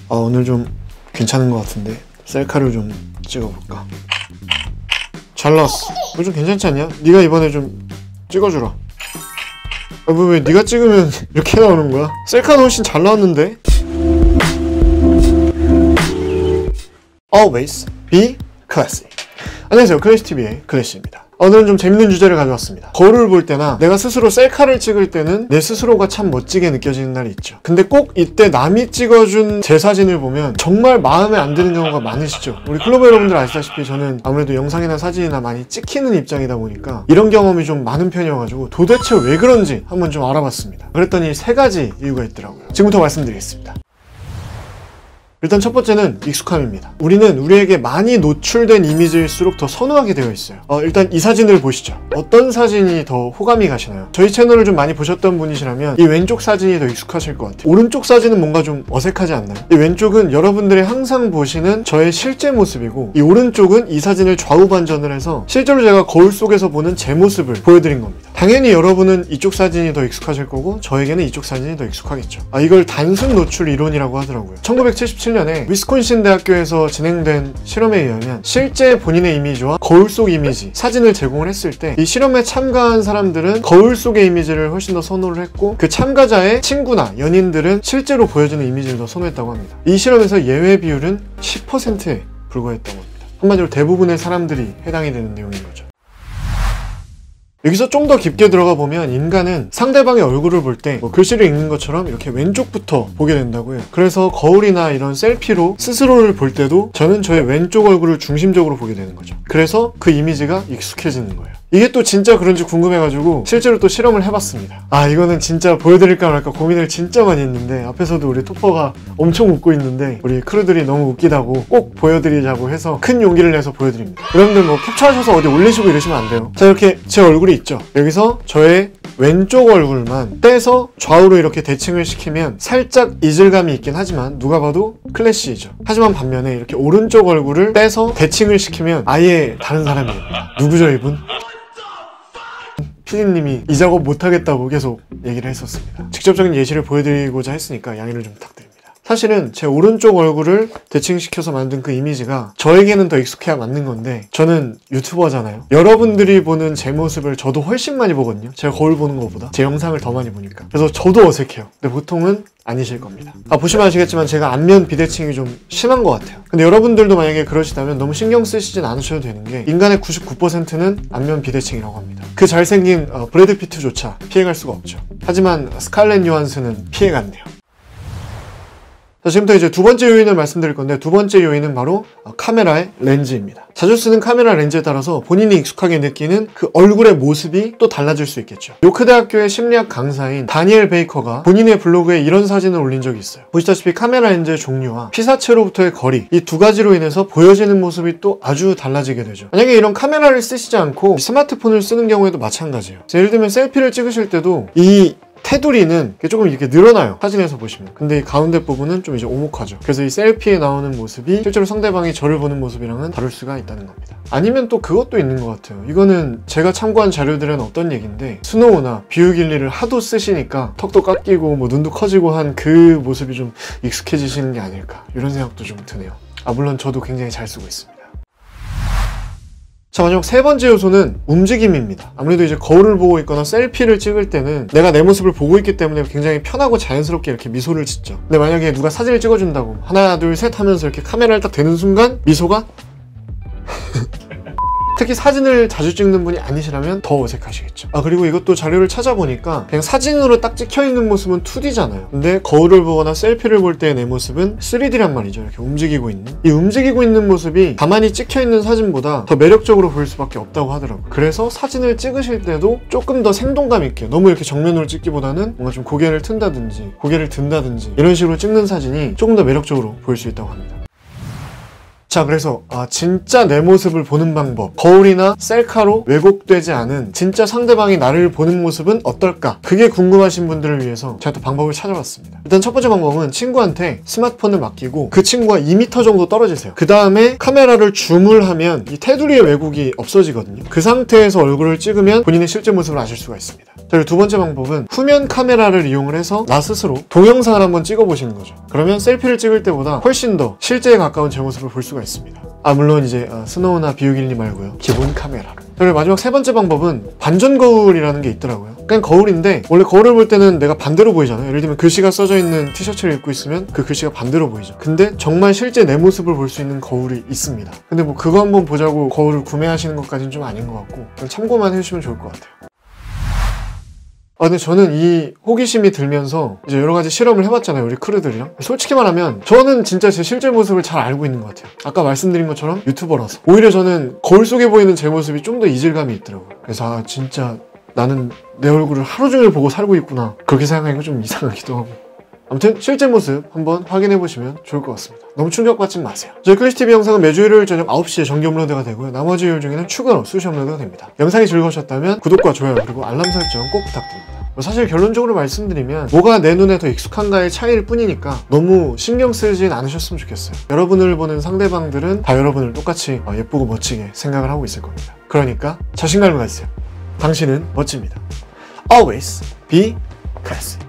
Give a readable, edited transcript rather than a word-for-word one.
오늘 좀 괜찮은 것 같은데 셀카를 좀 찍어볼까? 잘 나왔어. 이거 좀 괜찮지 않냐? 네가 이번에 좀 찍어주라. 왜 네가 찍으면 이렇게 나오는 거야? 셀카는 훨씬 잘 나왔는데? Always be classy. 안녕하세요, 클래시TV의 클래시입니다. 오늘은 좀 재밌는 주제를 가져왔습니다. 거울을 볼 때나 내가 스스로 셀카를 찍을 때는 내 스스로가 참 멋지게 느껴지는 날이 있죠. 근데 꼭 이때 남이 찍어준 제 사진을 보면 정말 마음에 안 드는 경우가 많으시죠. 우리 클로버 여러분들 아시다시피 저는 아무래도 영상이나 사진이나 많이 찍히는 입장이다 보니까 이런 경험이 좀 많은 편이어가지고 도대체 왜 그런지 한번 좀 알아봤습니다. 그랬더니 3가지 이유가 있더라고요. 지금부터 말씀드리겠습니다. 일단 첫 번째는 익숙함입니다. 우리는 우리에게 많이 노출된 이미지일수록 더 선호하게 되어 있어요. 일단 이 사진을 보시죠. 어떤 사진이 더 호감이 가시나요? 저희 채널을 좀 많이 보셨던 분이시라면 이 왼쪽 사진이 더 익숙하실 것 같아요. 오른쪽 사진은 뭔가 좀 어색하지 않나요? 이 왼쪽은 여러분들이 항상 보시는 저의 실제 모습이고, 이 오른쪽은 이 사진을 좌우 반전을 해서 실제로 제가 거울 속에서 보는 제 모습을 보여드린 겁니다. 당연히 여러분은 이쪽 사진이 더 익숙하실 거고 저에게는 이쪽 사진이 더 익숙하겠죠. 이걸 단순 노출 이론이라고 하더라고요. 1977년에 위스콘신 대학교에서 진행된 실험에 의하면 실제 본인의 이미지와 거울 속 이미지, 사진을 제공을 했을 때 이 실험에 참가한 사람들은 거울 속의 이미지를 훨씬 더 선호를 했고, 그 참가자의 친구나 연인들은 실제로 보여지는 이미지를 더 선호했다고 합니다. 이 실험에서 예외 비율은 10%에 불과했다고 합니다. 한마디로 대부분의 사람들이 해당이 되는 내용인 거죠. 여기서 좀 더 깊게 들어가 보면 인간은 상대방의 얼굴을 볼 때 글씨를 읽는 것처럼 이렇게 왼쪽부터 보게 된다고 해요. 그래서 거울이나 이런 셀피로 스스로를 볼 때도 저는 저의 왼쪽 얼굴을 중심적으로 보게 되는 거죠. 그래서 그 이미지가 익숙해지는 거예요. 이게 또 진짜 그런지 궁금해가지고 실제로 또 실험을 해봤습니다. 이거는 진짜 보여드릴까 말까 고민을 진짜 많이 했는데, 앞에서도 우리 토퍼가 엄청 웃고 있는데 우리 크루들이 너무 웃기다고 꼭 보여드리자고 해서 큰 용기를 내서 보여드립니다. 여러분들 뭐 캡처하셔서 어디 올리시고 이러시면 안 돼요. 자, 이렇게 제 얼굴이 있죠. 여기서 저의 왼쪽 얼굴만 떼서 좌우로 이렇게 대칭을 시키면 살짝 이질감이 있긴 하지만 누가 봐도 클래시이죠. 하지만 반면에 이렇게 오른쪽 얼굴을 떼서 대칭을 시키면 아예 다른 사람이 됩니다. 누구죠 이분? 피디님이 이 작업 못하겠다고 계속 얘기를 했었습니다. 직접적인 예시를 보여드리고자 했으니까 양해를 좀 부탁드립니다. 사실은 제 오른쪽 얼굴을 대칭시켜서 만든 그 이미지가 저에게는 더 익숙해야 맞는 건데, 저는 유튜버잖아요. 여러분들이 보는 제 모습을 저도 훨씬 많이 보거든요. 제가 거울 보는 것보다 제 영상을 더 많이 보니까. 그래서 저도 어색해요. 근데 보통은 아니실 겁니다. 보시면 아시겠지만 제가 안면 비대칭이 좀 심한 것 같아요. 근데 여러분들도 만약에 그러시다면 너무 신경 쓰시진 않으셔도 되는 게, 인간의 99%는 안면 비대칭이라고 합니다. 그 잘생긴 브래드 피트조차 피해갈 수가 없죠. 하지만 스칼렛 요한슨은 피해갔네요. 자, 지금부터 이제 두 번째 요인을 말씀드릴 건데, 두 번째 요인은 바로 카메라의 렌즈입니다. 자주 쓰는 카메라 렌즈에 따라서 본인이 익숙하게 느끼는 그 얼굴의 모습이 또 달라질 수 있겠죠. 요크대학교의 심리학 강사인 다니엘 베이커가 본인의 블로그에 이런 사진을 올린 적이 있어요. 보시다시피 카메라 렌즈의 종류와 피사체로부터의 거리, 이 두 가지로 인해서 보여지는 모습이 또 아주 달라지게 되죠. 만약에 이런 카메라를 쓰시지 않고 스마트폰을 쓰는 경우에도 마찬가지예요. 예를 들면 셀피를 찍으실 때도 이 테두리는 조금 이렇게 늘어나요, 사진에서 보시면. 근데 이 가운데 부분은 좀 이제 오목하죠. 그래서 이 셀피에 나오는 모습이 실제로 상대방이 저를 보는 모습이랑은 다를 수가 있다는 겁니다. 아니면 또 그것도 있는 것 같아요. 이거는 제가 참고한 자료들은 어떤 얘기인데, 스노우나 비우길리를 하도 쓰시니까 턱도 깎이고 뭐 눈도 커지고 한 그 모습이 좀 익숙해지시는 게 아닐까, 이런 생각도 좀 드네요. 물론 저도 굉장히 잘 쓰고 있습니다. 자, 마지막 세 번째 요소는 움직임입니다. 아무래도 이제 거울을 보고 있거나 셀피를 찍을 때는 내가 내 모습을 보고 있기 때문에 굉장히 편하고 자연스럽게 이렇게 미소를 짓죠. 근데 만약에 누가 사진을 찍어준다고 하나 둘 셋 하면서 이렇게 카메라를 딱 대는 순간 미소가 특히 사진을 자주 찍는 분이 아니시라면 더 어색하시겠죠. 그리고 이것도 자료를 찾아보니까 그냥 사진으로 딱 찍혀있는 모습은 2D잖아요. 근데 거울을 보거나 셀피를 볼 때의 내 모습은 3D란 말이죠. 이렇게 움직이고 있는. 이 움직이고 있는 모습이 가만히 찍혀있는 사진보다 더 매력적으로 보일 수밖에 없다고 하더라고요. 그래서 사진을 찍으실 때도 조금 더 생동감 있게, 너무 이렇게 정면으로 찍기보다는 뭔가 좀 고개를 튼다든지 고개를 든다든지 이런 식으로 찍는 사진이 조금 더 매력적으로 보일 수 있다고 합니다. 자, 그래서 진짜 내 모습을 보는 방법, 거울이나 셀카로 왜곡되지 않은 진짜 상대방이 나를 보는 모습은 어떨까? 그게 궁금하신 분들을 위해서 제가 또 방법을 찾아봤습니다. 일단 첫 번째 방법은 친구한테 스마트폰을 맡기고 그 친구가 2m 정도 떨어지세요. 그 다음에 카메라를 줌을 하면 이 테두리의 왜곡이 없어지거든요. 그 상태에서 얼굴을 찍으면 본인의 실제 모습을 아실 수가 있습니다. 자, 그리고 두 번째 방법은 후면 카메라를 이용을 해서 나 스스로 동영상을 한번 찍어보시는 거죠. 그러면 셀피를 찍을 때보다 훨씬 더 실제에 가까운 제 모습을 볼 수가 있습니다. 물론 이제 스노우나 비우길리 말고요. 기본 카메라로. 그리고 마지막 세 번째 방법은 반전 거울이라는 게 있더라고요. 그냥 거울인데 원래 거울을 볼 때는 내가 반대로 보이잖아요. 예를 들면 글씨가 써져 있는 티셔츠를 입고 있으면 그 글씨가 반대로 보이죠. 근데 정말 실제 내 모습을 볼 수 있는 거울이 있습니다. 근데 뭐 그거 한번 보자고 거울을 구매하시는 것까지는 좀 아닌 것 같고 그냥 참고만 해주시면 좋을 것 같아요. 근데 저는 이 호기심이 들면서 이제 여러 가지 실험을 해봤잖아요, 우리 크루들이랑. 솔직히 말하면 저는 진짜 제 실제 모습을 잘 알고 있는 것 같아요. 아까 말씀드린 것처럼 유튜버라서 오히려 저는 거울 속에 보이는 제 모습이 좀 더 이질감이 있더라고요. 그래서 진짜 나는 내 얼굴을 하루 종일 보고 살고 있구나, 그렇게 생각하니까 좀 이상하기도 하고. 아무튼 실제 모습 한번 확인해 보시면 좋을 것 같습니다. 너무 충격받지 마세요. 저희 클래시TV 영상은 매주 일요일 저녁 9시에 정기 업로드가 되고요. 나머지 요일 중에는 추가로 수시 업로드가 됩니다. 영상이 즐거우셨다면 구독과 좋아요 그리고 알람 설정 꼭 부탁드립니다. 사실 결론적으로 말씀드리면 뭐가 내 눈에 더 익숙한가의 차이일 뿐이니까 너무 신경 쓰진 않으셨으면 좋겠어요. 여러분을 보는 상대방들은 다 여러분을 똑같이 예쁘고 멋지게 생각을 하고 있을 겁니다. 그러니까 자신감을 가지세요. 당신은 멋집니다. Always be classy.